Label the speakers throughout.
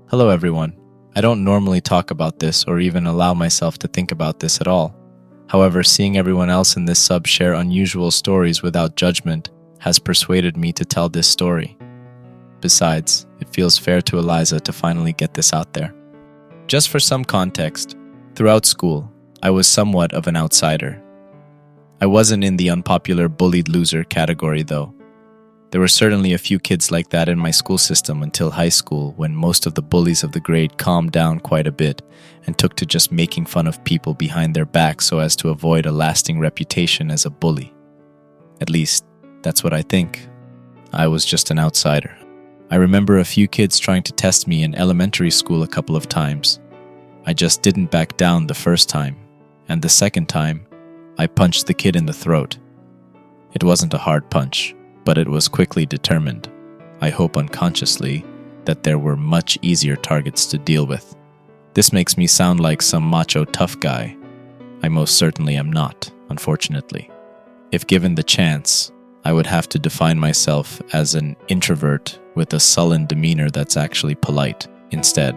Speaker 1: Hello everyone. I don't normally talk about this or even allow myself to think about this at all. However, seeing everyone else in this sub share unusual stories without judgment has persuaded me to tell this story. Besides, it feels fair to Eliza to finally get this out there. Just for some context, throughout school, I was somewhat of an outsider. I wasn't in the unpopular bullied loser category though. There were certainly a few kids like that in my school system until high school, when most of the bullies of the grade calmed down quite a bit and took to just making fun of people behind their back so as to avoid a lasting reputation as a bully. At least, that's what I think. I was just an outsider. I remember a few kids trying to test me in elementary school a couple of times. I just didn't back down the first time, and the second time, I punched the kid in the throat. It wasn't a hard punch, but it was quickly determined, I hope unconsciously, that there were much easier targets to deal with. This makes me sound like some macho tough guy. I most certainly am not, unfortunately. If given the chance, I would have to define myself as an introvert with a sullen demeanor that's actually polite instead.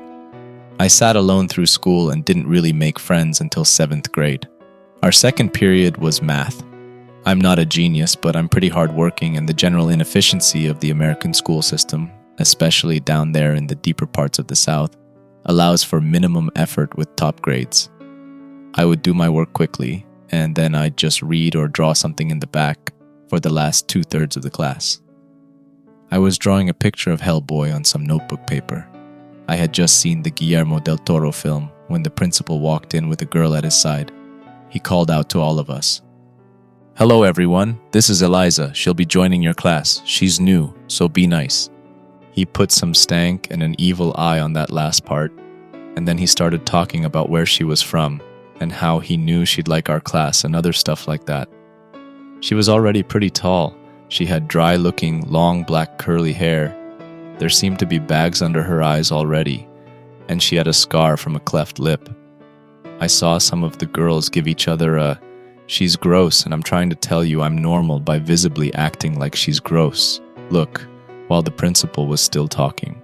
Speaker 1: I sat alone through school and didn't really make friends until 7th grade. Our second period was math. I'm not a genius, but I'm pretty hardworking, and the general inefficiency of the American school system, especially down there in the deeper parts of the South, allows for minimum effort with top grades. I would do my work quickly, and then I'd just read or draw something in the back for the last 2/3 of the class. I was drawing a picture of Hellboy on some notebook paper. I had just seen the Guillermo del Toro film when the principal walked in with a girl at his side. He called out to all of us, "Hello everyone, this is Eliza. She'll be joining your class. She's new, so be nice." He put some stank and an evil eye on that last part, and then he started talking about where she was from and how he knew she'd like our class and other stuff like that. She was already pretty tall. She had dry-looking, long black curly hair. There seemed to be bags under her eyes already, and she had a scar from a cleft lip. I saw some of the girls give each other a "she's gross and I'm trying to tell you I'm normal" by visibly acting like she's gross look, while the principal was still talking.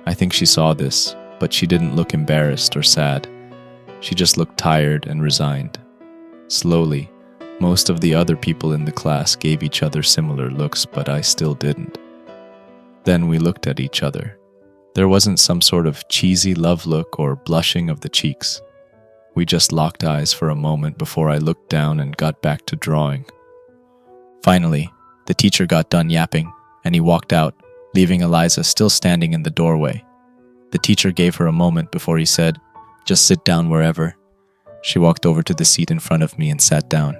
Speaker 1: I think she saw this, but she didn't look embarrassed or sad. She just looked tired and resigned. Slowly, most of the other people in the class gave each other similar looks, but I still didn't. Then we looked at each other. There wasn't some sort of cheesy love look or blushing of the cheeks. We just locked eyes for a moment before I looked down and got back to drawing. Finally, the teacher got done yapping, and he walked out, leaving Eliza still standing in the doorway. The teacher gave her a moment before he said, "Just sit down wherever." She walked over to the seat in front of me and sat down.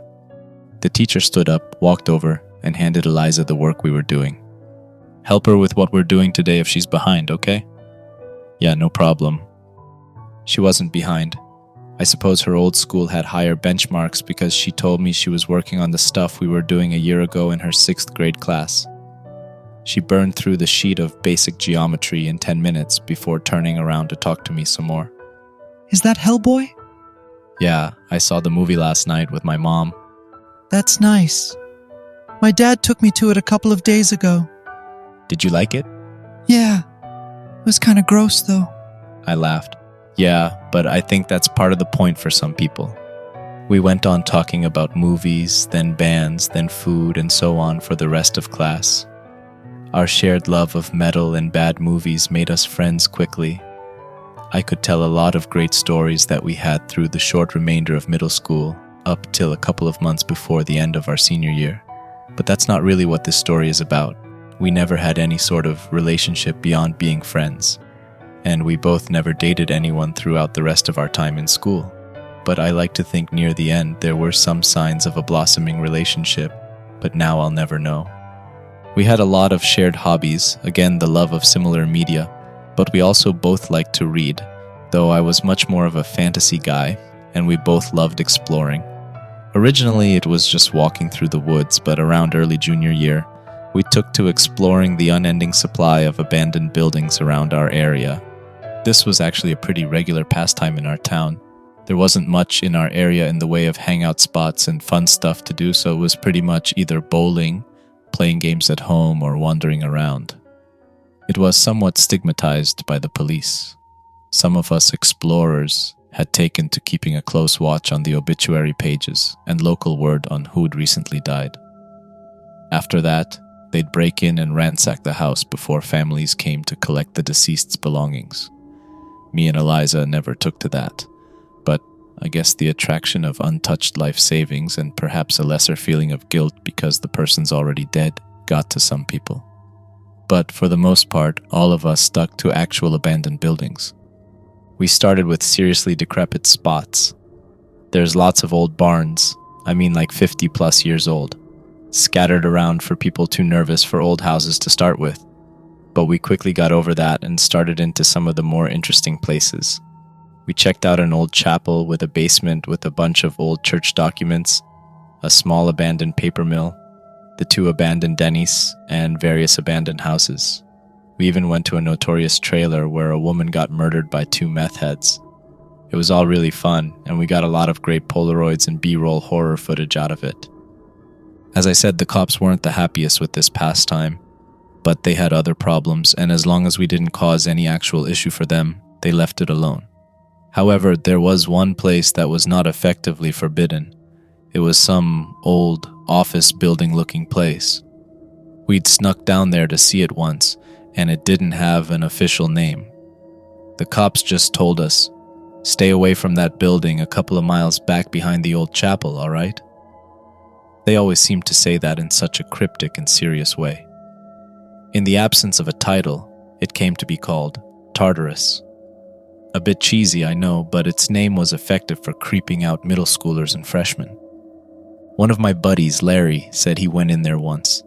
Speaker 1: The teacher stood up, walked over, and handed Eliza the work we were doing. "Help her with what we're doing today if she's behind, okay?" "Yeah, no problem." She wasn't behind. I suppose her old school had higher benchmarks because she told me she was working on the stuff we were doing a year ago in her 6th grade class. She burned through the sheet of basic geometry in 10 minutes before turning around to talk to me some more.
Speaker 2: "Is that Hellboy?"
Speaker 1: "Yeah, I saw the movie last night with my mom."
Speaker 2: "That's nice. My dad took me to it a couple of days ago."
Speaker 1: "Did you like it?"
Speaker 2: "Yeah. It was kind of gross though."
Speaker 1: I laughed. "Yeah, but I think that's part of the point for some people." We went on talking about movies, then bands, then food, and so on for the rest of class. Our shared love of metal and bad movies made us friends quickly. I could tell a lot of great stories that we had through the short remainder of middle school, up till a couple of months before the end of our senior year. But that's not really what this story is about. We never had any sort of relationship beyond being friends. And we both never dated anyone throughout the rest of our time in school. But I like to think near the end there were some signs of a blossoming relationship, but now I'll never know. We had a lot of shared hobbies, again the love of similar media, but we also both liked to read, though I was much more of a fantasy guy, and we both loved exploring. Originally it was just walking through the woods, but around early junior year, we took to exploring the unending supply of abandoned buildings around our area. This was actually a pretty regular pastime in our town. There wasn't much in our area in the way of hangout spots and fun stuff to do, so it was pretty much either bowling, playing games at home, or wandering around. It was somewhat stigmatized by the police, Some of us explorers had taken to keeping a close watch on the obituary pages and local word on who'd recently died. After that, they'd break in and ransack the house before families came to collect the deceased's belongings. Me and Eliza never took to that, but I guess the attraction of untouched life savings and perhaps a lesser feeling of guilt because the person's already dead got to some people. But for the most part, all of us stuck to actual abandoned buildings. We started with seriously decrepit spots. There's lots of old barns, I mean like 50 plus years old, scattered around for people too nervous for old houses to start with. But we quickly got over that and started into some of the more interesting places. We checked out an old chapel with a basement with a bunch of old church documents, a small abandoned paper mill, the 2 abandoned Denny's, and various abandoned houses. We even went to a notorious trailer where a woman got murdered by 2 meth heads. It was all really fun, and we got a lot of great Polaroids and B-roll horror footage out of it. As I said, the cops weren't the happiest with this pastime, but they had other problems, and as long as we didn't cause any actual issue for them, they left it alone. However, there was one place that was not effectively forbidden. It was some old office building looking place. We'd snuck down there to see it once, and it didn't have an official name. The cops just told us, "Stay away from that building a couple of miles back behind the old chapel, all right?" They always seemed to say that in such a cryptic and serious way. In the absence of a title, it came to be called Tartarus. A bit cheesy, I know, but its name was effective for creeping out middle schoolers and freshmen. One of my buddies, Larry, said he went in there once.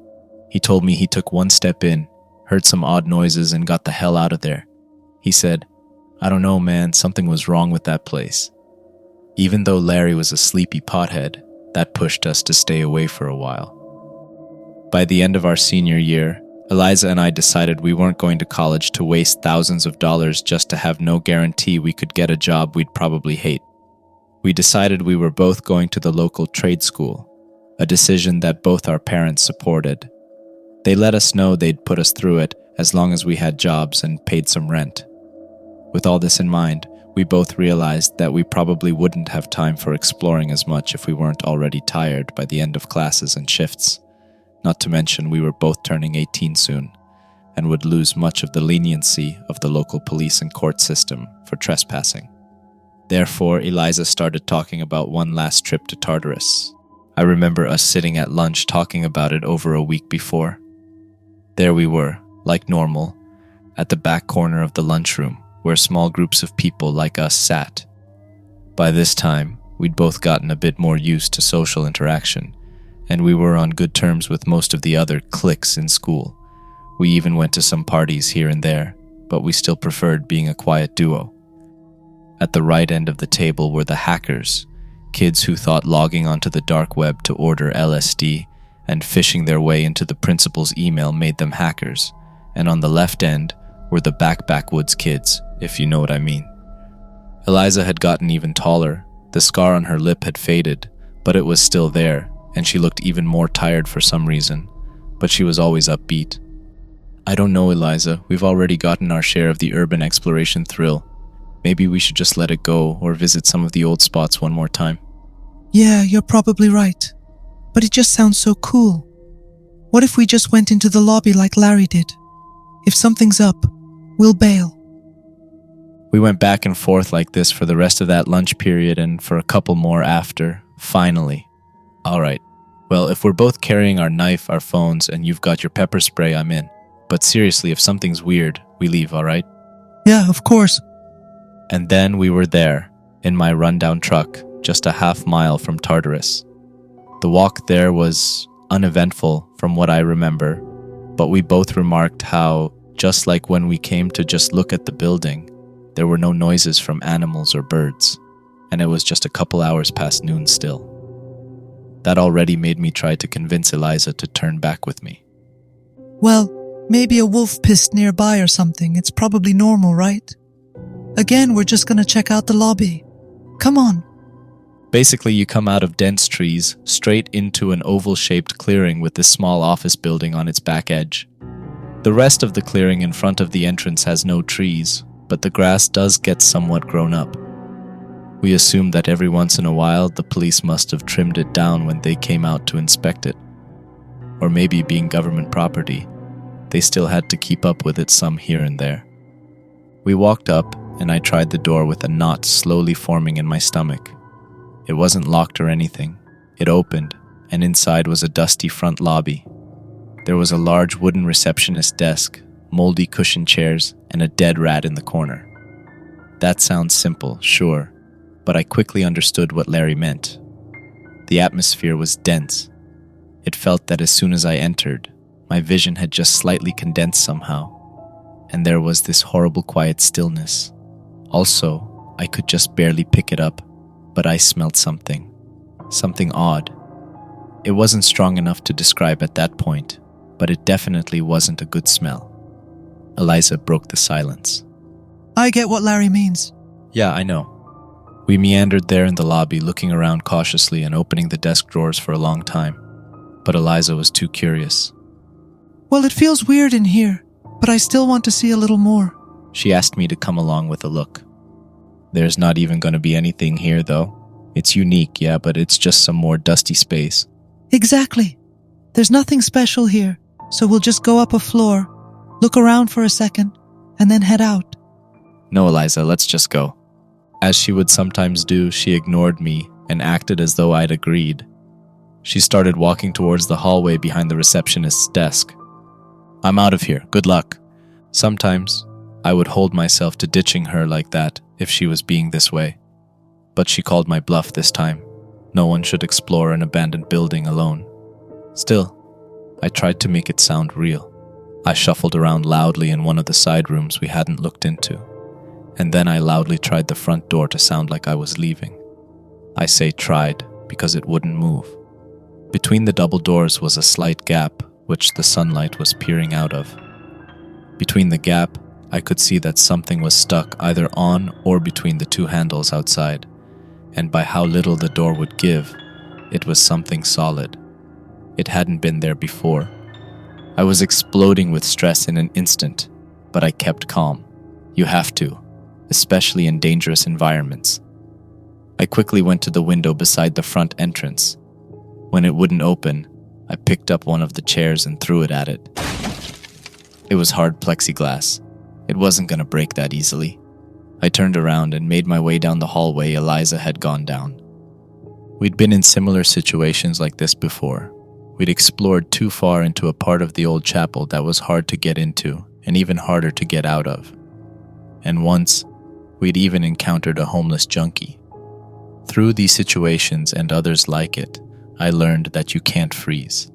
Speaker 1: He told me he took one step in, heard some odd noises, and got the hell out of there. He said, "I don't know, man, something was wrong with that place." Even though Larry was a sleepy pothead, that pushed us to stay away for a while. By the end of our senior year, Eliza and I decided we weren't going to college to waste thousands of dollars just to have no guarantee we could get a job we'd probably hate. We decided we were both going to the local trade school, a decision that both our parents supported. They let us know they'd put us through it as long as we had jobs and paid some rent. With all this in mind, we both realized that we probably wouldn't have time for exploring as much if we weren't already tired by the end of classes and shifts. Not to mention we were both turning 18 soon, and would lose much of the leniency of the local police and court system for trespassing. Therefore, Eliza started talking about one last trip to Tartarus. I remember us sitting at lunch talking about it over a week before. There we were, like normal, at the back corner of the lunchroom, where small groups of people like us sat. By this time, we'd both gotten a bit more used to social interaction, and we were on good terms with most of the other cliques in school. We even went to some parties here and there, but we still preferred being a quiet duo. At the right end of the table were the hackers, kids who thought logging onto the dark web to order LSD and fishing their way into the principal's email made them hackers, and on the left end were the backwoods kids, if you know what I mean. Eliza had gotten even taller, the scar on her lip had faded, but it was still there, and she looked even more tired for some reason, but she was always upbeat. "I don't know, Eliza, we've already gotten our share of the urban exploration thrill. Maybe we should just let it go or visit some of the old spots one more time."
Speaker 2: Yeah, you're probably right. But it just sounds so cool. What if we just went into the lobby like Larry did? If something's up, we'll bail.
Speaker 1: We went back and forth like this for the rest of that lunch period and for a couple more after, finally. "All right, well, if we're both carrying our knife, our phones, and you've got your pepper spray, I'm in. But seriously, if something's weird, we leave, all right?"
Speaker 2: Yeah, of course.
Speaker 1: And then we were there, in my rundown truck, just a half-mile from Tartarus. The walk there was uneventful from what I remember, but we both remarked how, just like when we came to just look at the building, there were no noises from animals or birds, and it was just a couple hours past noon still. That already made me try to convince Eliza to turn back with me.
Speaker 2: Well, maybe a wolf pissed nearby or something. It's probably normal, right? Again, we're just gonna check out the lobby. Come on.
Speaker 1: Basically, you come out of dense trees, straight into an oval-shaped clearing with this small office building on its back edge. The rest of the clearing in front of the entrance has no trees, but the grass does get somewhat grown up. We assume that every once in a while the police must have trimmed it down when they came out to inspect it. Or maybe being government property, they still had to keep up with it some here and there. We walked up, and I tried the door with a knot slowly forming in my stomach. It wasn't locked or anything. It opened, and inside was a dusty front lobby. There was a large wooden receptionist desk, moldy cushioned chairs, and a dead rat in the corner. That sounds simple, sure, but I quickly understood what Larry meant. The atmosphere was dense. It felt that as soon as I entered, my vision had just slightly condensed somehow, and there was this horrible quiet stillness. Also, I could just barely pick it up, but I smelled something odd. It wasn't strong enough to describe at that point, but it definitely wasn't a good smell. Eliza broke the silence.
Speaker 2: I get what Larry means.
Speaker 1: Yeah, I know. We meandered there in the lobby, looking around cautiously and opening the desk drawers for a long time, but Eliza was too curious.
Speaker 2: Well, it feels weird in here, but I still want to see a little more.
Speaker 1: She asked me to come along with a look. There's not even going to be anything here, though. It's unique, yeah, but it's just some more dusty space.
Speaker 2: Exactly. There's nothing special here, so we'll just go up a floor, look around for a second, and then head out.
Speaker 1: No, Eliza, let's just go. As she would sometimes do, she ignored me and acted as though I'd agreed. She started walking towards the hallway behind the receptionist's desk. I'm out of here. Good luck. Sometimes, I would hold myself to ditching her like that if she was being this way. But she called my bluff this time. No one should explore an abandoned building alone. Still, I tried to make it sound real. I shuffled around loudly in one of the side rooms we hadn't looked into, and then I loudly tried the front door to sound like I was leaving. I say tried because it wouldn't move. Between the double doors was a slight gap which the sunlight was peering out of. Between the gap, I could see that something was stuck either on or between the two handles outside, and by how little the door would give, it was something solid. It hadn't been there before. I was exploding with stress in an instant, but I kept calm. You have to, especially in dangerous environments. I quickly went to the window beside the front entrance. When it wouldn't open, I picked up one of the chairs and threw it at it. It was hard plexiglass. It wasn't going to break that easily. I turned around and made my way down the hallway Eliza had gone down. We'd been in similar situations like this before. We'd explored too far into a part of the old chapel that was hard to get into and even harder to get out of. And once, we'd even encountered a homeless junkie. Through these situations and others like it, I learned that you can't freeze.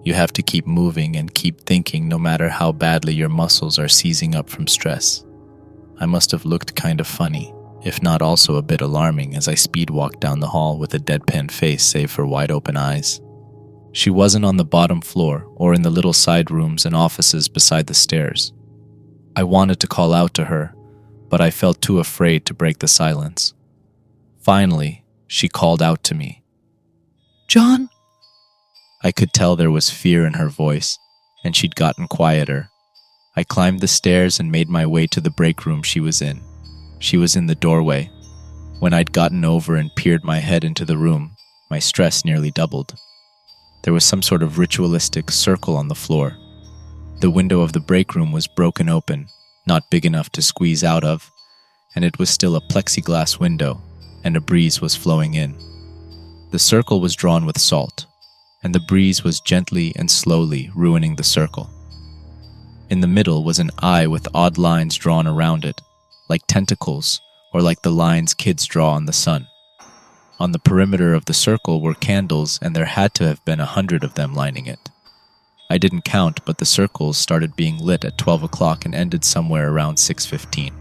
Speaker 1: You have to keep moving and keep thinking no matter how badly your muscles are seizing up from stress. I must have looked kind of funny, if not also a bit alarming, as I speed walked down the hall with a deadpan face save for wide open eyes. She wasn't on the bottom floor or in the little side rooms and offices beside the stairs. I wanted to call out to her, but I felt too afraid to break the silence. Finally, she called out to me.
Speaker 2: John?
Speaker 1: I could tell there was fear in her voice, and she'd gotten quieter. I climbed the stairs and made my way to the break room she was in. She was in the doorway. When I'd gotten over and peered my head into the room, my stress nearly doubled. There was some sort of ritualistic circle on the floor. The window of the break room was broken open, not big enough to squeeze out of, and it was still a plexiglass window, and a breeze was flowing in. The circle was drawn with salt, and the breeze was gently and slowly ruining the circle. In the middle was an eye with odd lines drawn around it, like tentacles or like the lines kids draw on the sun. On the perimeter of the circle were candles, and there had to have been 100 of them lining it. I didn't count, but the circles started being lit at 12 o'clock and ended somewhere around 6:15.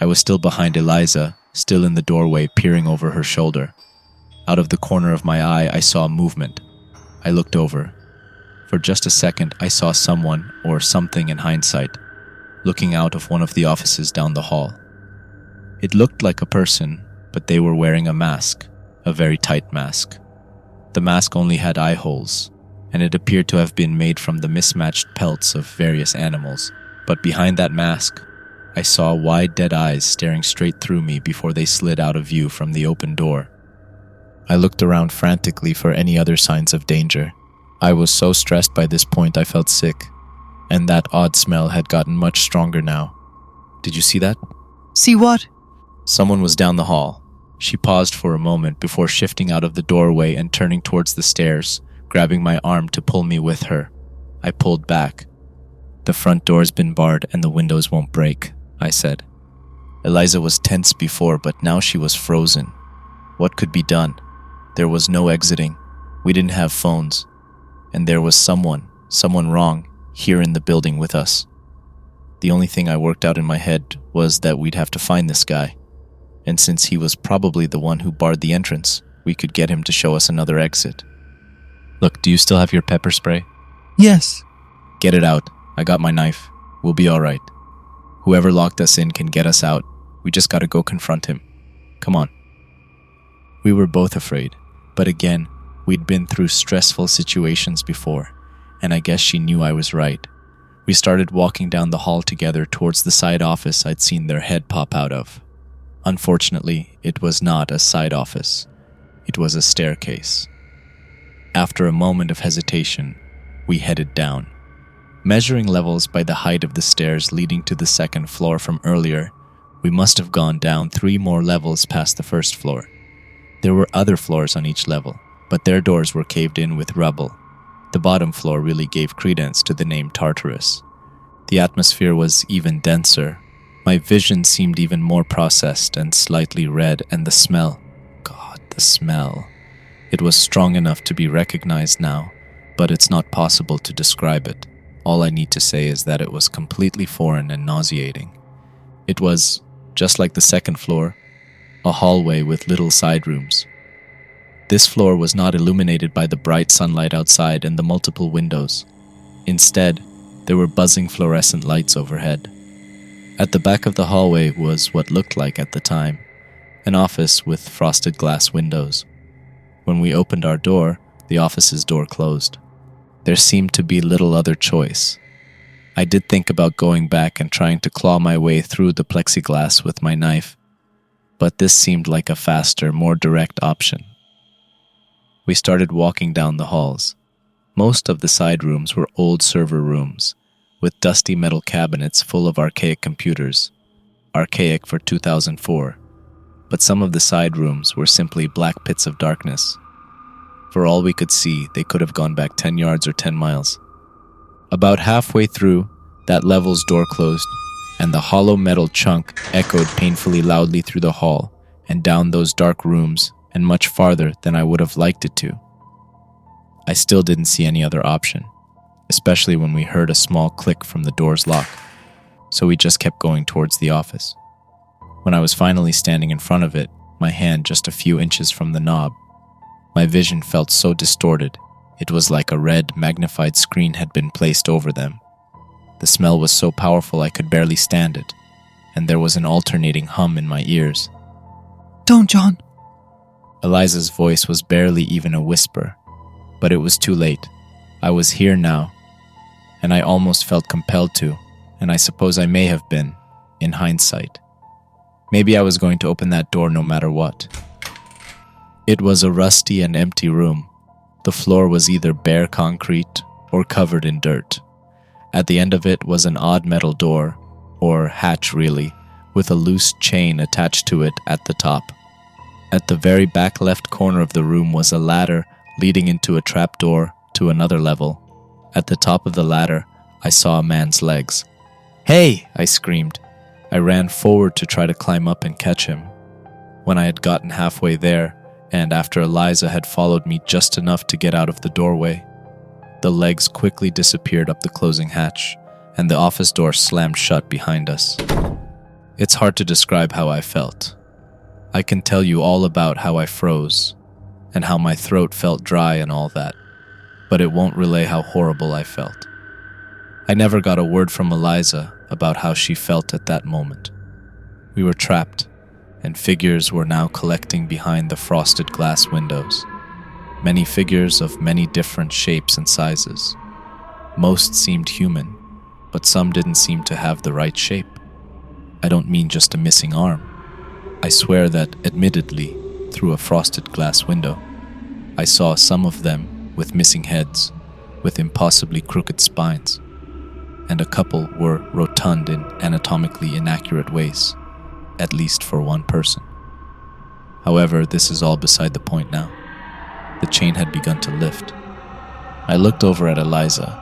Speaker 1: I was still behind Eliza, still in the doorway, peering over her shoulder. Out of the corner of my eye, I saw movement. I looked over. For just a second, I saw someone, or something in hindsight, looking out of one of the offices down the hall. It looked like a person, but they were wearing a mask, a very tight mask. The mask only had eye holes, and it appeared to have been made from the mismatched pelts of various animals. But behind that mask, I saw wide dead eyes staring straight through me before they slid out of view from the open door. I looked around frantically for any other signs of danger. I was so stressed by this point I felt sick, and that odd smell had gotten much stronger now. Did you see that?
Speaker 2: See what?
Speaker 1: Someone was down the hall. She paused for a moment before shifting out of the doorway and turning towards the stairs, grabbing my arm to pull me with her. I pulled back. "The front door's been barred and the windows won't break," I said. Eliza was tense before, but now she was frozen. What could be done? There was no exiting. We didn't have phones. And there was someone wrong, here in the building with us. The only thing I worked out in my head was that we'd have to find this guy. And since he was probably the one who barred the entrance, we could get him to show us another exit. Look, do you still have your pepper spray?
Speaker 2: Yes.
Speaker 1: Get it out. I got my knife. We'll be all right. Whoever locked us in can get us out. We just gotta go confront him. Come on. We were both afraid, but again, we'd been through stressful situations before, and I guess she knew I was right. We started walking down the hall together towards the side office I'd seen their head pop out of. Unfortunately, it was not a side office. It was a staircase. After a moment of hesitation, we headed down. Measuring levels by the height of the stairs leading to the second floor from earlier, we must have gone down 3 more levels past the first floor. There were other floors on each level, but their doors were caved in with rubble. The bottom floor really gave credence to the name Tartarus. The atmosphere was even denser. My vision seemed even more processed and slightly red, and the smell, God, the smell. It was strong enough to be recognized now, but it's not possible to describe it. All I need to say is that it was completely foreign and nauseating. It was, just like the second floor, a hallway with little side rooms. This floor was not illuminated by the bright sunlight outside and the multiple windows. Instead, there were buzzing fluorescent lights overhead. At the back of the hallway was what looked like at the time an office with frosted glass windows. When we opened our door, the office's door closed. There seemed to be little other choice. I did think about going back and trying to claw my way through the plexiglass with my knife, but this seemed like a faster, more direct option. We started walking down the halls. Most of the side rooms were old server rooms, with dusty metal cabinets full of archaic computers. Archaic for 2004. But some of the side rooms were simply black pits of darkness. For all we could see, they could have gone back 10 yards or 10 miles. About halfway through, that level's door closed, and the hollow metal chunk echoed painfully loudly through the hall and down those dark rooms and much farther than I would have liked it to. I still didn't see any other option, especially when we heard a small click from the door's lock, so we just kept going towards the office. When I was finally standing in front of it, my hand just a few inches from the knob, my vision felt so distorted, it was like a red, magnified screen had been placed over them. The smell was so powerful I could barely stand it, and there was an alternating hum in my ears.
Speaker 2: Don't, John.
Speaker 1: Eliza's voice was barely even a whisper, but it was too late. I was here now, and I almost felt compelled to, and I suppose I may have been, in hindsight. Maybe I was going to open that door no matter what. It was a rusty and empty room. The floor was either bare concrete or covered in dirt. At the end of it was an odd metal door, or hatch really, with a loose chain attached to it at the top. At the very back left corner of the room was a ladder leading into a trapdoor to another level. At the top of the ladder, I saw a man's legs. "Hey!" I screamed. I ran forward to try to climb up and catch him. When I had gotten halfway there, and after Eliza had followed me just enough to get out of the doorway, the legs quickly disappeared up the closing hatch, and the office door slammed shut behind us. It's hard to describe how I felt. I can tell you all about how I froze, and how my throat felt dry and all that, but it won't relay how horrible I felt. I never got a word from Eliza about how she felt at that moment. We were trapped, and figures were now collecting behind the frosted glass windows. Many figures of many different shapes and sizes. Most seemed human, but some didn't seem to have the right shape. I don't mean just a missing arm. I swear that, admittedly, through a frosted glass window, I saw some of them with missing heads, with impossibly crooked spines, and a couple were rotund in anatomically inaccurate ways, at least for one person. However, this is all beside the point now. The chain had begun to lift. I looked over at Eliza.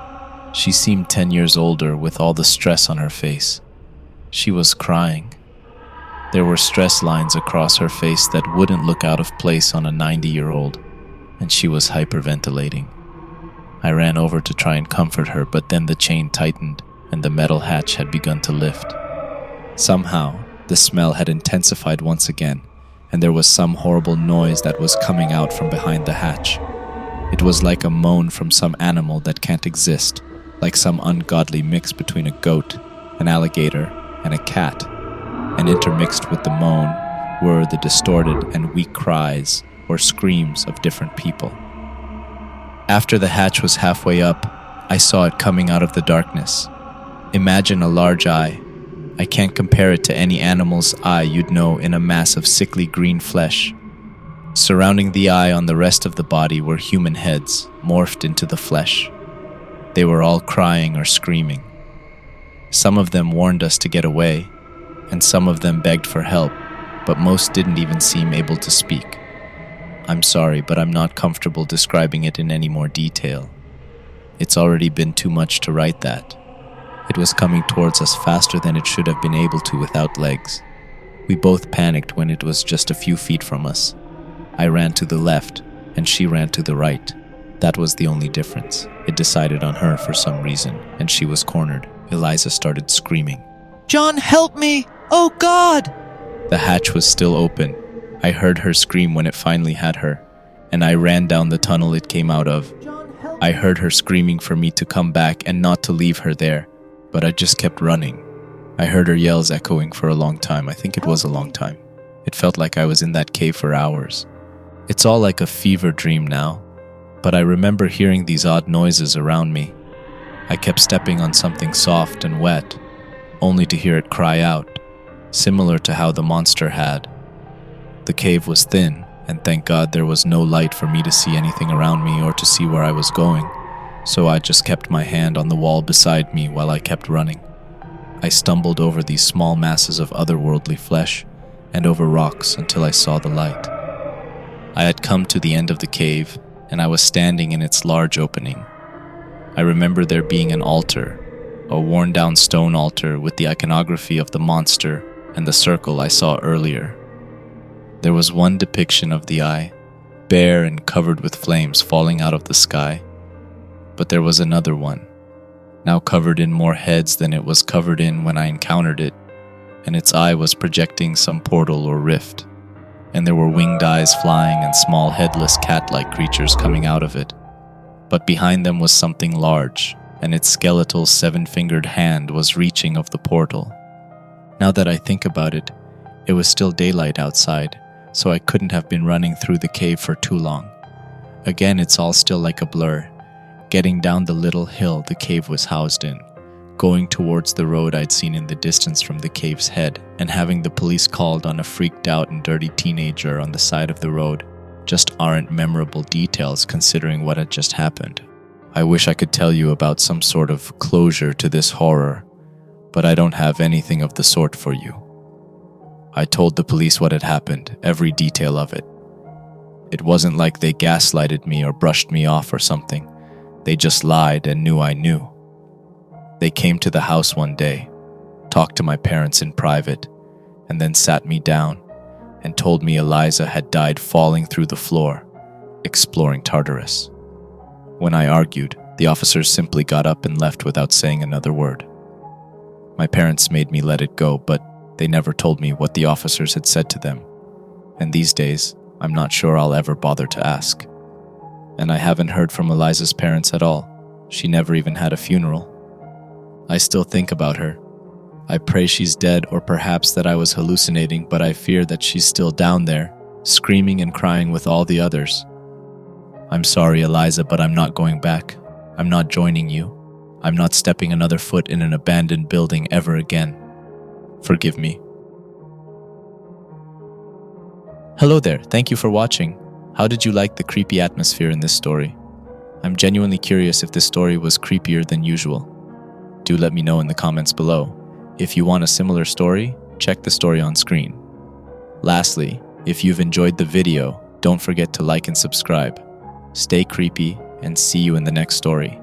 Speaker 1: She seemed 10 years older with all the stress on her face. She was crying. There were stress lines across her face that wouldn't look out of place on a 90-year-old, and she was hyperventilating. I ran over to try and comfort her, but then the chain tightened and the metal hatch had begun to lift. Somehow, the smell had intensified once again, and there was some horrible noise that was coming out from behind the hatch. It was like a moan from some animal that can't exist, like some ungodly mix between a goat, an alligator, and a cat. And intermixed with the moan were the distorted and weak cries or screams of different people. After the hatch was halfway up, I saw it coming out of the darkness. Imagine a large eye. I can't compare it to any animal's eye you'd know in a mass of sickly green flesh. Surrounding the eye on the rest of the body were human heads, morphed into the flesh. They were all crying or screaming. Some of them warned us to get away, and some of them begged for help, but most didn't even seem able to speak. I'm sorry, but I'm not comfortable describing it in any more detail. It's already been too much to write that. It was coming towards us faster than it should have been able to without legs. We both panicked when it was just a few feet from us. I ran to the left, and she ran to the right. That was the only difference. It decided on her for some reason, and she was cornered. Eliza started screaming.
Speaker 2: John, help me! Oh God!
Speaker 1: The hatch was still open. I heard her scream when it finally had her, and I ran down the tunnel it came out of. I heard her screaming for me to come back and not to leave her there, but I just kept running. I heard her yells echoing for a long time. I think it was a long time. It felt like I was in that cave for hours. It's all like a fever dream now, but I remember hearing these odd noises around me. I kept stepping on something soft and wet, only to hear it cry out, similar to how the monster had. The cave was thin, and thank God there was no light for me to see anything around me or to see where I was going, so I just kept my hand on the wall beside me while I kept running. I stumbled over these small masses of otherworldly flesh and over rocks until I saw the light. I had come to the end of the cave, and I was standing in its large opening. I remember there being an altar, a worn-down stone altar with the iconography of the monster and the circle I saw earlier. There was one depiction of the eye, bare and covered with flames falling out of the sky. But there was another one, now covered in more heads than it was covered in when I encountered it, and its eye was projecting some portal or rift, and there were winged eyes flying and small headless cat-like creatures coming out of it. But behind them was something large, and its skeletal seven-fingered hand was reaching of the portal. Now that I think about it, it was still daylight outside, so I couldn't have been running through the cave for too long. Again, it's all still like a blur. Getting down the little hill the cave was housed in, going towards the road I'd seen in the distance from the cave's head, and having the police called on a freaked out and dirty teenager on the side of the road just aren't memorable details considering what had just happened. I wish I could tell you about some sort of closure to this horror, but I don't have anything of the sort for you. I told the police what had happened, every detail of it. It wasn't like they gaslighted me or brushed me off or something. They just lied and knew I knew. They came to the house one day, talked to my parents in private, and then sat me down and told me Eliza had died falling through the floor, exploring Tartarus. When I argued, the officers simply got up and left without saying another word. My parents made me let it go, but they never told me what the officers had said to them, and these days, I'm not sure I'll ever bother to ask. And I haven't heard from Eliza's parents at all. She never even had a funeral. I still think about her. I pray she's dead, or perhaps that I was hallucinating, but I fear that she's still down there, screaming and crying with all the others. I'm sorry, Eliza, but I'm not going back. I'm not joining you. I'm not stepping another foot in an abandoned building ever again. Forgive me. Hello there, thank you for watching. How did you like the creepy atmosphere in this story? I'm genuinely curious if this story was creepier than usual. Do let me know in the comments below. If you want a similar story, check the story on screen. Lastly, if you've enjoyed the video, don't forget to like and subscribe. Stay creepy and see you in the next story.